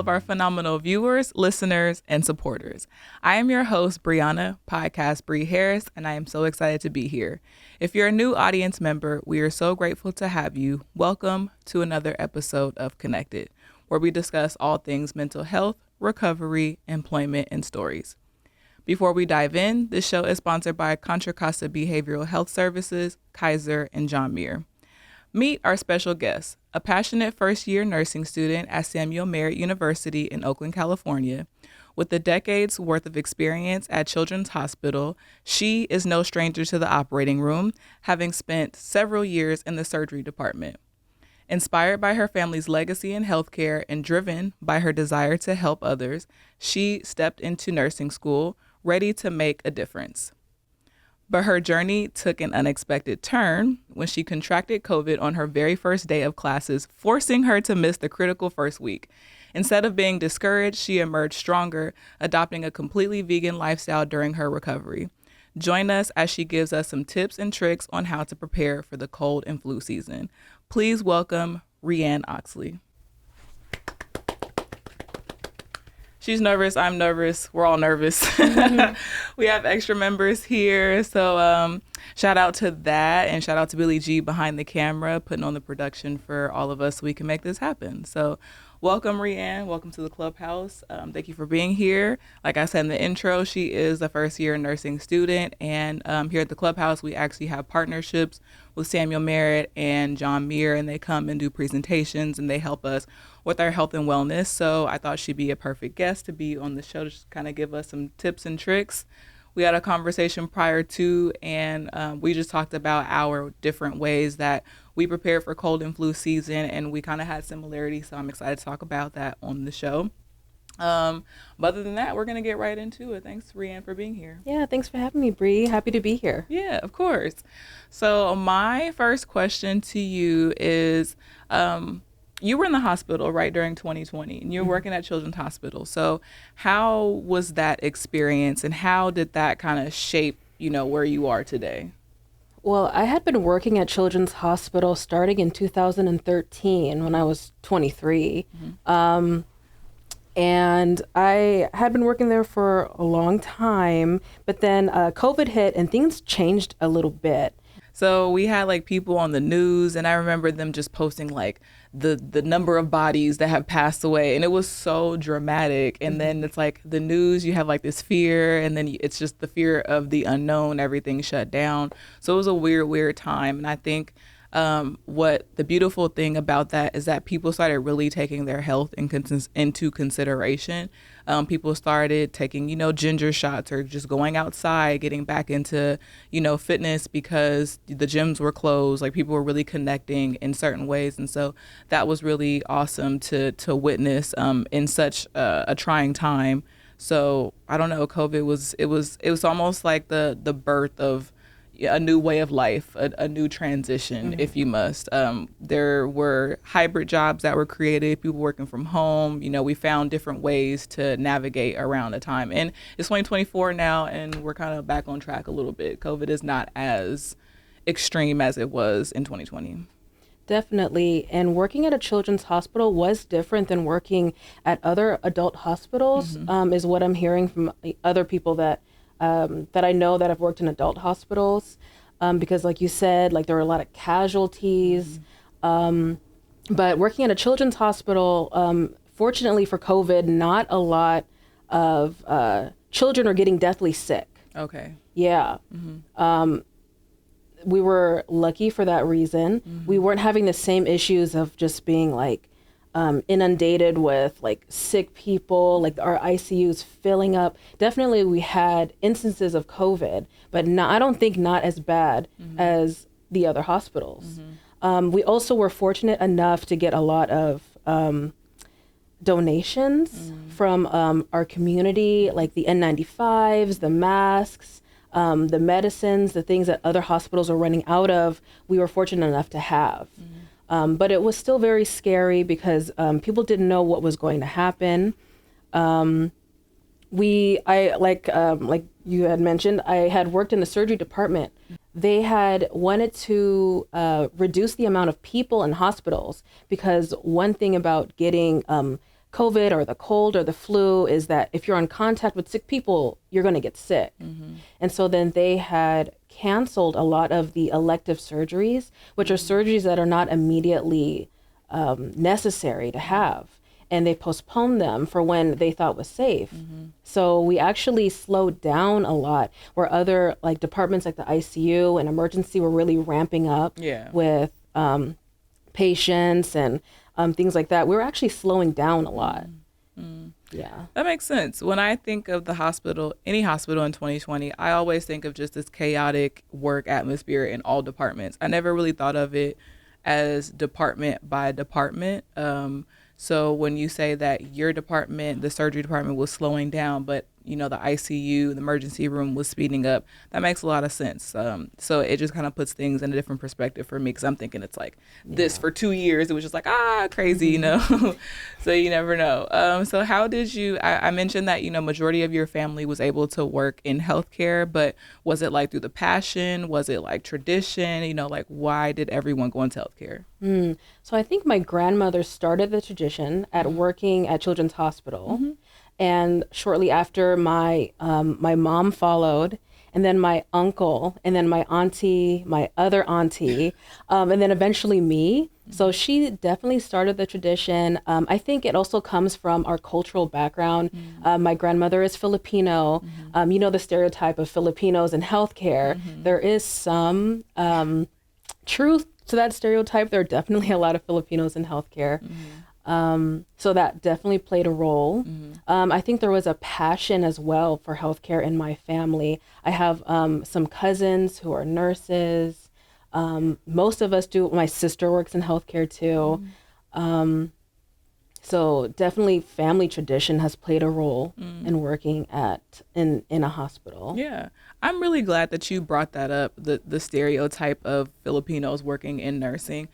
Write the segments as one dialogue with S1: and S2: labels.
S1: of our phenomenal viewers, listeners, and supporters. I am your host, Brianna, PodcastBri Harris, and I am so excited to be here. If you're a new audience member, we are so grateful to have you. Welcome to another episode of Connected, where we discuss all things mental health, recovery, employment, and stories. Before we dive in, this show is sponsored by Contra Costa Behavioral Health Services, Kaiser, and John Muir. Meet our special guest, a passionate first-year nursing student at Samuel Merritt University in Oakland, California. With a decade's worth of experience at Children's Hospital, she is no stranger to the operating room, having spent several years in the surgery department. Inspired by her family's legacy in healthcare and driven by her desire to help others, she stepped into nursing school, ready to make a difference. But her journey took an unexpected turn when she contracted COVID on her very first day of classes, forcing her to miss the critical first week. Instead of being discouraged, she emerged stronger, adopting a completely vegan lifestyle during her recovery. Join us as she gives us some tips and tricks on how to prepare for the cold and flu season. Please welcome Rheanne Oxley. She's nervous. I'm nervous. We're all nervous. We have extra members here. So shout out to that, and shout out to Billy G behind the camera, putting on the production for all of us so we can make this happen. So welcome, Rheanne. Welcome to the Clubhouse. Thank you for being here. Like I said in the intro, she is a first-year nursing student. And here at the Clubhouse, we actually have partnerships with Samuel Merritt and John Muir, and they come and do presentations, and they help us with our health and wellness. So I thought she'd be a perfect guest to be on the show to just kind of give us some tips and tricks. We had a conversation prior to, and we just talked about our different ways that we prepare for cold and flu season, and we kind of had similarities. So I'm excited to talk about that on the show. But other than that, we're going to get right into it. Thanks, Rheanne, for being here.
S2: Yeah, thanks for having me, Bree. Happy to be here.
S1: Yeah, of course. So my first question to you is, you were in the hospital, right, during 2020, and you're working at Children's Hospital. So how was that experience, and how did that kind of shape, where you are today?
S2: Well, I had been working at Children's Hospital starting in 2013 when I was 23. And I had been working there for a long time, but then COVID hit and things changed a little bit.
S1: So we had people on the news, and I remember them just posting the number of bodies that have passed away, and it was so dramatic. And then it's the news, you have this fear, and then it's just the fear of the unknown, everything shut down. So it was a weird time. And I think what the beautiful thing about that is that people started really taking their health into consideration. People started taking, ginger shots, or just going outside, getting back into, fitness because the gyms were closed. People were really connecting in certain ways. And so that was really awesome to witness in such a trying time. So I don't know, COVID was almost like the birth of a new way of life, a new transition, if you must. There were hybrid jobs that were created, people working from home. We found different ways to navigate around the time. And it's 2024 now, and we're kind of back on track a little bit. COVID is not as extreme as it was in 2020.
S2: Definitely. And working at a children's hospital was different than working at other adult hospitals, is what I'm hearing from other people that I know that have worked in adult hospitals, because like you said, there were a lot of casualties. But working at a children's hospital, fortunately for COVID, not a lot of children are getting deathly sick.
S1: Okay.
S2: Yeah. We were lucky for that reason. We weren't having the same issues of just being inundated with sick people, our ICUs filling up. Definitely we had instances of COVID, but I don't think not as bad as the other hospitals. We also were fortunate enough to get a lot of donations from our community, the N95s, the masks, the medicines, the things that other hospitals are running out of. We were fortunate enough to have. But it was still very scary because people didn't know what was going to happen. Like you had mentioned, I had worked in the surgery department. They had wanted to reduce the amount of people in hospitals because one thing about getting COVID or the cold or the flu is that if you're in contact with sick people, you're going to get sick. And so then they had canceled a lot of the elective surgeries, which are surgeries that are not immediately necessary to have. And they postponed them for when they thought was safe. So we actually slowed down a lot, where other like departments like the ICU and emergency were really ramping up with patients and things like that. We were actually slowing down a lot. Yeah.
S1: That makes sense. When I think of the hospital, any hospital in 2020, I always think of just this chaotic work atmosphere in all departments. I never really thought of it as department by department. So when you say that your department, the surgery department, was slowing down, but the ICU, the emergency room was speeding up, that makes a lot of sense. So it just kind of puts things in a different perspective for me, because I'm thinking it's like this for 2 years. It was just like, crazy, So you never know. So how did you, I mentioned that, majority of your family was able to work in healthcare, but was it like through the passion? Was it like tradition? Like why did everyone go into healthcare?
S2: So I think my grandmother started the tradition at working at Children's Hospital. And shortly after, my mom followed, and then my uncle, and then my auntie, my other auntie, and then eventually me. So she definitely started the tradition. I think it also comes from our cultural background. My grandmother is Filipino. The stereotype of Filipinos in healthcare. There is some truth to that stereotype. There are definitely a lot of Filipinos in healthcare. So that definitely played a role. I think there was a passion as well for healthcare in my family. I have some cousins who are nurses. Most of us do. My sister works in healthcare too. So definitely family tradition has played a role in working in a hospital.
S1: Yeah. I'm really glad that you brought that up, the stereotype of Filipinos working in nursing,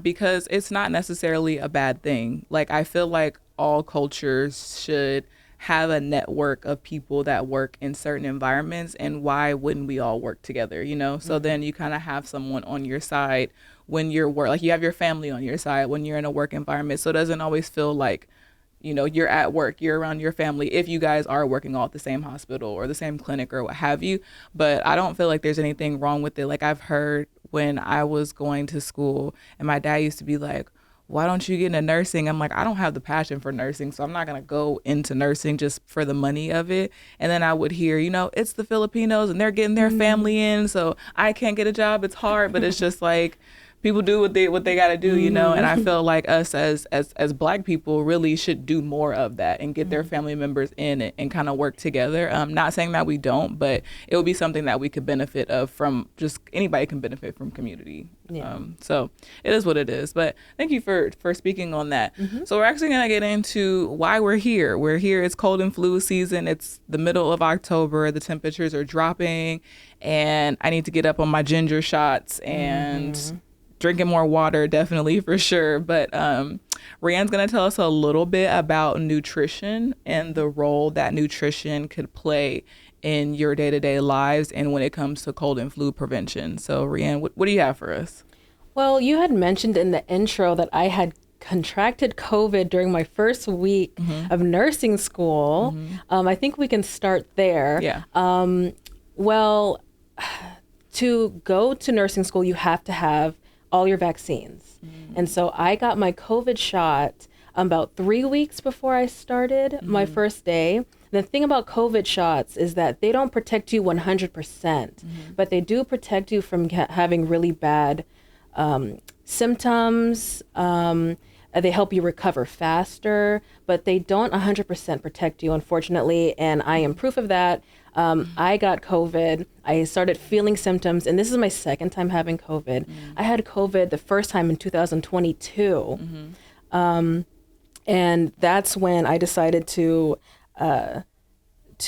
S1: because it's not necessarily a bad thing. Like, I feel like all cultures should have a network of people that work in certain environments, and why wouldn't we all work together, So then you kind of have someone on your side when you're like you have your family on your side when you're in a work environment. So it doesn't always feel like, you're at work, you're around your family if you guys are working all at the same hospital or the same clinic or what have you. But I don't feel like there's anything wrong with it. Like, I've heard when I was going to school and my dad used to be like, why don't you get into nursing? I'm like, I don't have the passion for nursing, so I'm not going to go into nursing just for the money of it. And then I would hear, it's the Filipinos and they're getting their family in, so I can't get a job. It's hard, but it's just like, people do what they got to do, and I feel like us as Black people really should do more of that and get their family members in it and kind of work together. Not saying that we don't, but it would be something that we could benefit of from. Just anybody can benefit from community. So it is what it is. But thank you for speaking on that. So we're actually going to get into why we're here. We're here. It's cold and flu season. It's the middle of October. The temperatures are dropping, and I need to get up on my ginger shots and drinking more water, definitely, for sure. But Rheanne's going to tell us a little bit about nutrition and the role that nutrition could play in your day-to-day lives and when it comes to cold and flu prevention. So Rheanne, what do you have for us?
S2: Well, you had mentioned in the intro that I had contracted COVID during my first week of nursing school. I think we can start there.
S1: Yeah.
S2: Well, to go to nursing school, you have to have all your vaccines. And so I got my COVID shot about 3 weeks before I started my first day. The thing about COVID shots is that they don't protect you 100%, but they do protect you from having really bad symptoms. They help you recover faster, but they don't 100% protect you, unfortunately. And I am proof of that. I got COVID. I started feeling symptoms, and this is my second time having COVID. I had COVID the first time in 2022. And that's when I decided to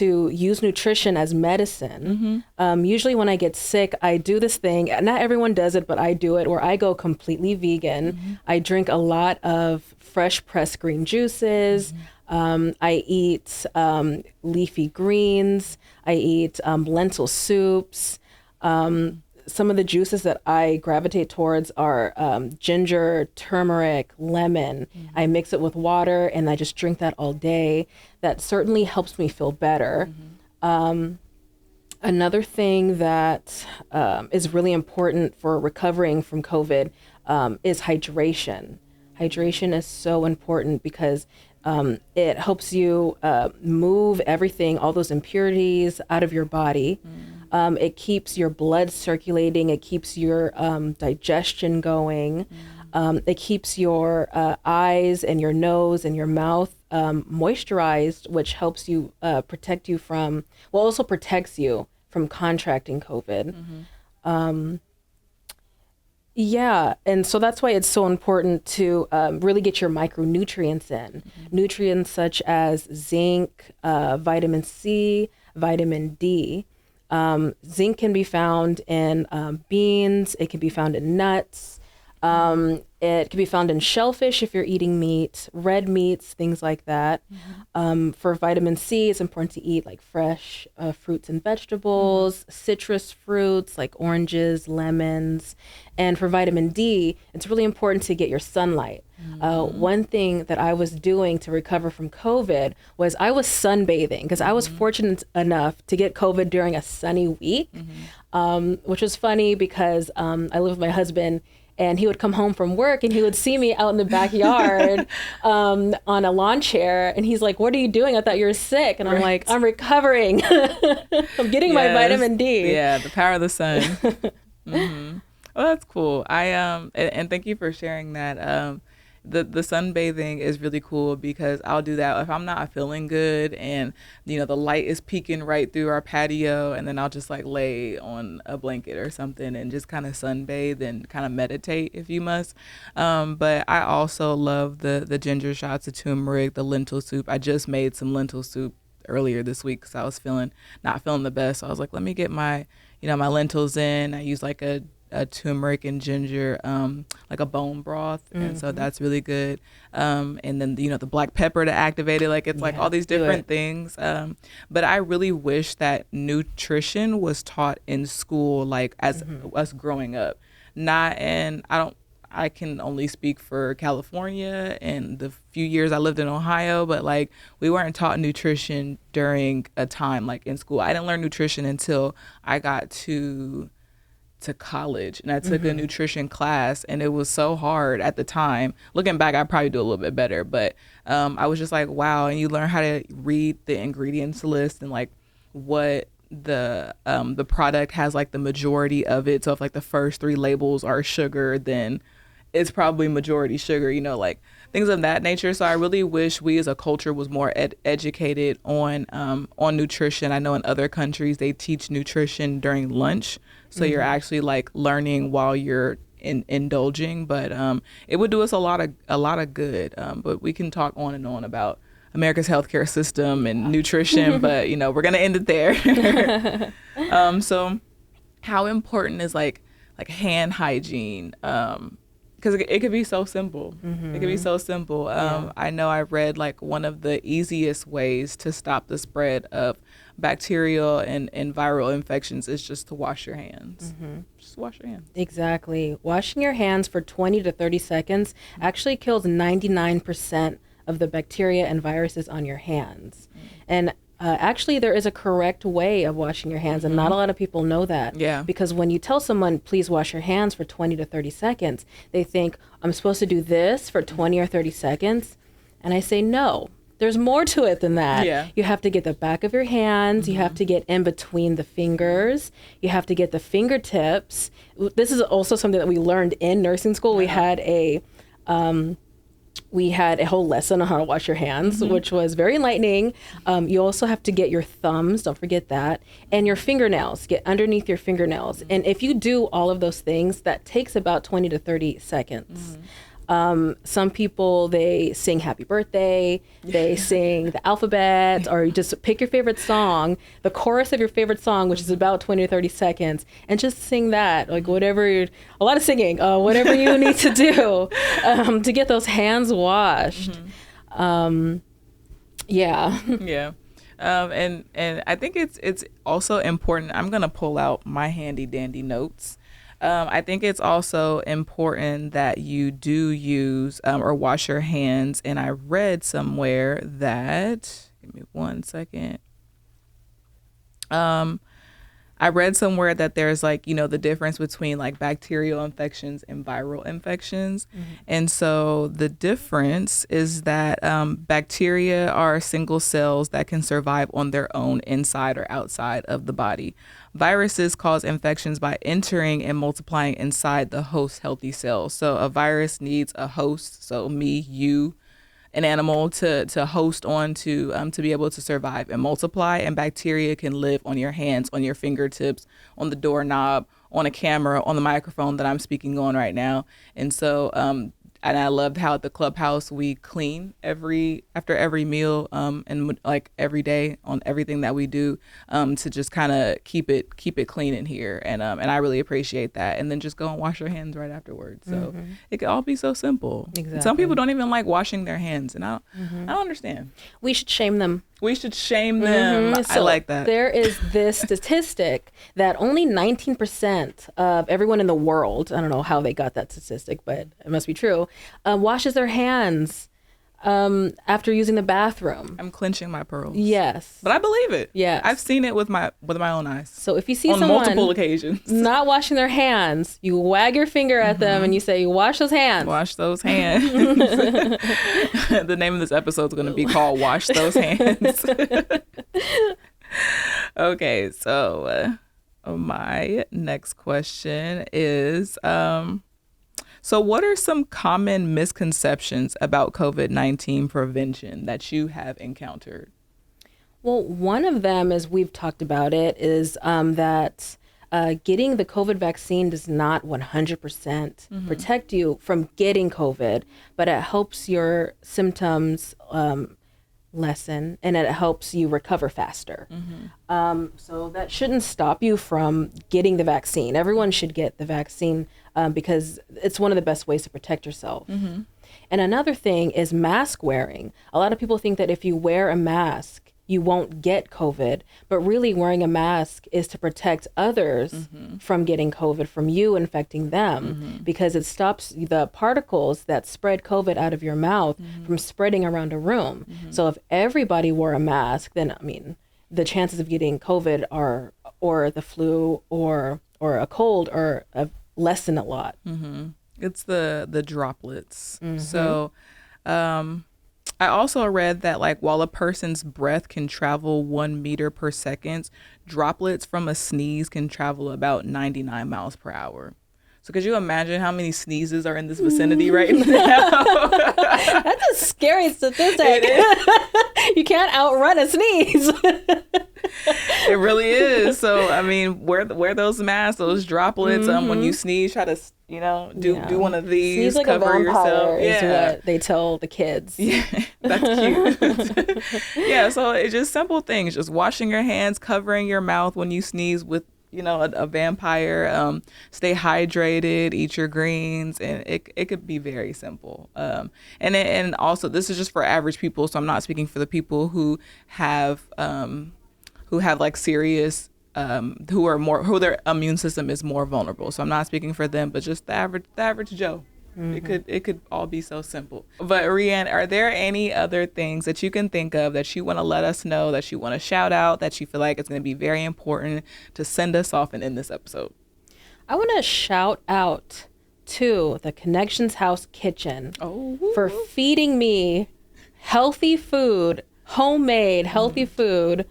S2: use nutrition as medicine. Usually when I get sick, I do this thing. Not everyone does it, but I do it, where I go completely vegan. I drink a lot of fresh pressed green juices. I eat leafy greens. I eat lentil soups. some of the juices that I gravitate towards are ginger, turmeric, lemon. I mix it with water and I just drink that all day. That certainly helps me feel better. Another thing that is really important for recovering from COVID is hydration. Hydration is so important because it helps you move everything, all those impurities out of your body. It keeps your blood circulating. It keeps your digestion going. It keeps your eyes and your nose and your mouth moisturized, which helps you protect you from, well, also protects you from contracting COVID. Yeah, and so that's why it's so important to really get your micronutrients in. Nutrients such as zinc, vitamin C, vitamin D. Zinc can be found in beans. It can be found in nuts. It can be found in shellfish if you're eating meat, red meats, things like that. For vitamin C, it's important to eat like fresh fruits and vegetables, citrus fruits like oranges, lemons. And for vitamin D, it's really important to get your sunlight. One thing that I was doing to recover from COVID was I was sunbathing because I was fortunate enough to get COVID during a sunny week, which was funny because I live with my husband. And he would come home from work and he would see me out in the backyard on a lawn chair. And he's like, "What are you doing? I thought you were sick." And I'm like, "I'm recovering. I'm getting my vitamin D."
S1: Yeah, the power of the sun. Well, that's cool. And thank you for sharing that. The sunbathing is really cool because I'll do that if I'm not feeling good and the light is peeking right through our patio, and then I'll just like lay on a blanket or something and just kind of sunbathe and kind of meditate if you must. But I also love the ginger shots, the turmeric, the lentil soup. I just made some lentil soup earlier this week because I was not feeling the best. So I was like, let me get my my lentils in. I use like a turmeric and ginger, like a bone broth. And so that's really good. And then, the black pepper to activate it. Like it's like all these different things. But I really wish that nutrition was taught in school, like as us growing up. I can only speak for California and the few years I lived in Ohio, but like we weren't taught nutrition during a time like in school. I didn't learn nutrition until I got to college, and I took a nutrition class, and it was so hard at the time. Looking back, I'd probably do a little bit better, but I was just like, wow. And you learn how to read the ingredients list and like what the product has, like the majority of it. So if like the first 3 labels are sugar, then it's probably majority sugar, like things of that nature. So I really wish we as a culture was more educated on nutrition. I know in other countries they teach nutrition during lunch. So you're actually like learning while you're indulging, but it would do us a lot of good. But we can talk on and on about America's healthcare system and nutrition, but we're gonna end it there. So how important is like hand hygiene? Because it could be so simple. It could be so simple. I know I read like one of the easiest ways to stop the spread of bacterial and viral infections is just to wash your hands. Just wash your hands.
S2: Exactly. Washing your hands for 20 to 30 seconds actually kills 99% of the bacteria and viruses on your hands. And actually, there is a correct way of washing your hands, and not a lot of people know that.
S1: Yeah.
S2: Because when you tell someone, please wash your hands for 20 to 30 seconds, they think, I'm supposed to do this for 20 or 30 seconds. And I say, no, there's more to it than that.
S1: Yeah.
S2: You have to get the back of your hands. You have to get in between the fingers. You have to get the fingertips. This is also something that we learned in nursing school. We had a whole lesson on how to wash your hands, which was very enlightening. You also have to get your thumbs, don't forget that, and your fingernails, get underneath your fingernails. And if you do all of those things, that takes about 20 to 30 seconds. Some people, they sing happy birthday, they sing the alphabet, or you just pick your favorite song, the chorus of your favorite song, which is about 20 to 30 seconds, and just sing that, like a lot of singing, whatever you need to do to get those hands washed.
S1: Yeah. And I think it's also important. I'm gonna pull out my handy dandy notes. I think it's also important that you do use or wash your hands. And I read somewhere that, give me 1 second. I read somewhere that there's like, the difference between like bacterial infections and viral infections. And so the difference is that bacteria are single cells that can survive on their own inside or outside of the body. Viruses cause infections by entering and multiplying inside the host's healthy cells. So a virus needs a host, so me, you, an animal to host on to be able to survive and multiply. And bacteria can live on your hands, on your fingertips, on the doorknob, on a camera, on the microphone that I'm speaking on right now. And so and I loved how at the clubhouse we clean after every meal and like every day on everything that we do to just kind of keep it clean in here. And I really appreciate that. And then just go and wash your hands right afterwards. So it could all be so simple. Exactly. Some people don't even like washing their hands, and I don't understand.
S2: We should shame them.
S1: We should shame them.
S2: So
S1: I like that.
S2: There is this statistic that only 19% of everyone in the world, I don't know how they got that statistic, but it must be true, washes their hands after using the bathroom.
S1: I'm clenching my pearls.
S2: Yes.
S1: But I believe it.
S2: Yes.
S1: I've seen it with my own eyes.
S2: So if you see
S1: on
S2: someone
S1: multiple occasions
S2: not washing their hands, you wag your finger at them and you say, wash those hands.
S1: Wash those hands. The name of this episode is going to be called Wash Those Hands. Okay, so my next question is, so what are some common misconceptions about COVID-19 prevention that you have encountered?
S2: Well, one of them, as we've talked about it, is that getting the COVID vaccine does not 100% protect you from getting COVID, but it helps your symptoms lessen and it helps you recover faster. So that shouldn't stop you from getting the vaccine. Everyone should get the vaccine because it's one of the best ways to protect yourself. And another thing is mask wearing. A lot of people think that if you wear a mask, you won't get COVID, but really wearing a mask is to protect others from getting COVID, from you infecting them, because it stops the particles that spread COVID out of your mouth from spreading around a room. So if everybody wore a mask, then, I mean, the chances of getting COVID or the flu or a cold are lessen a lot.
S1: It's the droplets. So, I also read that like while a person's breath can travel 1 meter per second, droplets from a sneeze can travel about 99 miles per hour. So could you imagine how many sneezes are in this vicinity right now?
S2: That's a scary statistic. You can't outrun a sneeze.
S1: It really is. So, I mean, wear those masks, those droplets. When you sneeze, try to, do one of these.
S2: Sneeze like
S1: cover
S2: a vampire
S1: yourself.
S2: is what they tell the kids.
S1: Yeah, that's cute. Yeah, so it's just simple things. Just washing your hands, covering your mouth when you sneeze with, a vampire. Stay hydrated, eat your greens, and it could be very simple. And also, this is just for average people, so I'm not speaking for the people who have like serious who their immune system is more vulnerable. So I'm not speaking for them, but just the average Joe. It could all be so simple. But Rheanne, are there any other things that you can think of that you want to let us know, that you want to shout out, that you feel like it's going to be very important to send us off and end this episode?
S2: I want to shout out to the Connections House Kitchen for feeding me healthy food, homemade healthy food,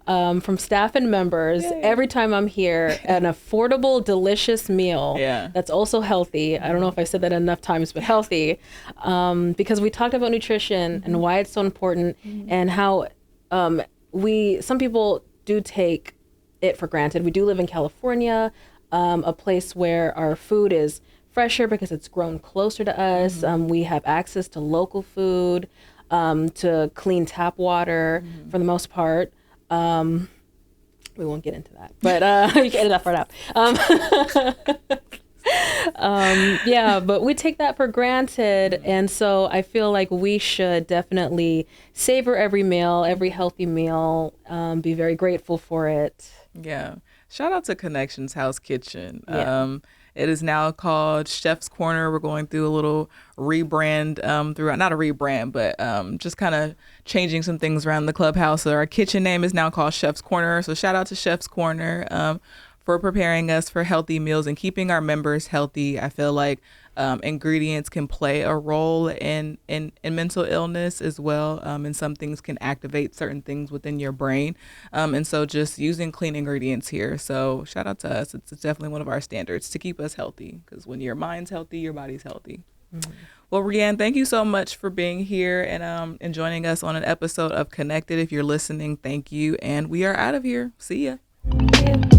S2: from staff and members. Yay. Every time I'm here, an affordable, delicious meal that's also healthy. I don't know if I said that enough times, but healthy, because we talked about nutrition and why it's so important and how some people do take it for granted. We do live in California, a place where our food is fresher because it's grown closer to us. We have access to local food, to clean tap water for the most part. We won't get into that, but you can edit that part out. Yeah, but we take that for granted. And so I feel like we should definitely savor every meal, every healthy meal, be very grateful for it.
S1: Yeah. Shout out to Connections House Kitchen.
S2: Yeah.
S1: It is now called Chef's Corner. We're going through a little rebrand throughout, not a rebrand, but just kind of changing some things around the clubhouse. So our kitchen name is now called Chef's Corner. So shout out to Chef's Corner for preparing us for healthy meals and keeping our members healthy. I feel like ingredients can play a role in mental illness as well. And some things can activate certain things within your brain. And so just using clean ingredients here. So shout out to us. It's definitely one of our standards to keep us healthy, because when your mind's healthy, your body's healthy. Mm-hmm. Well, Rheanne, thank you so much for being here and joining us on an episode of Connected. If you're listening, thank you. And we are out of here. See ya.
S2: Yeah.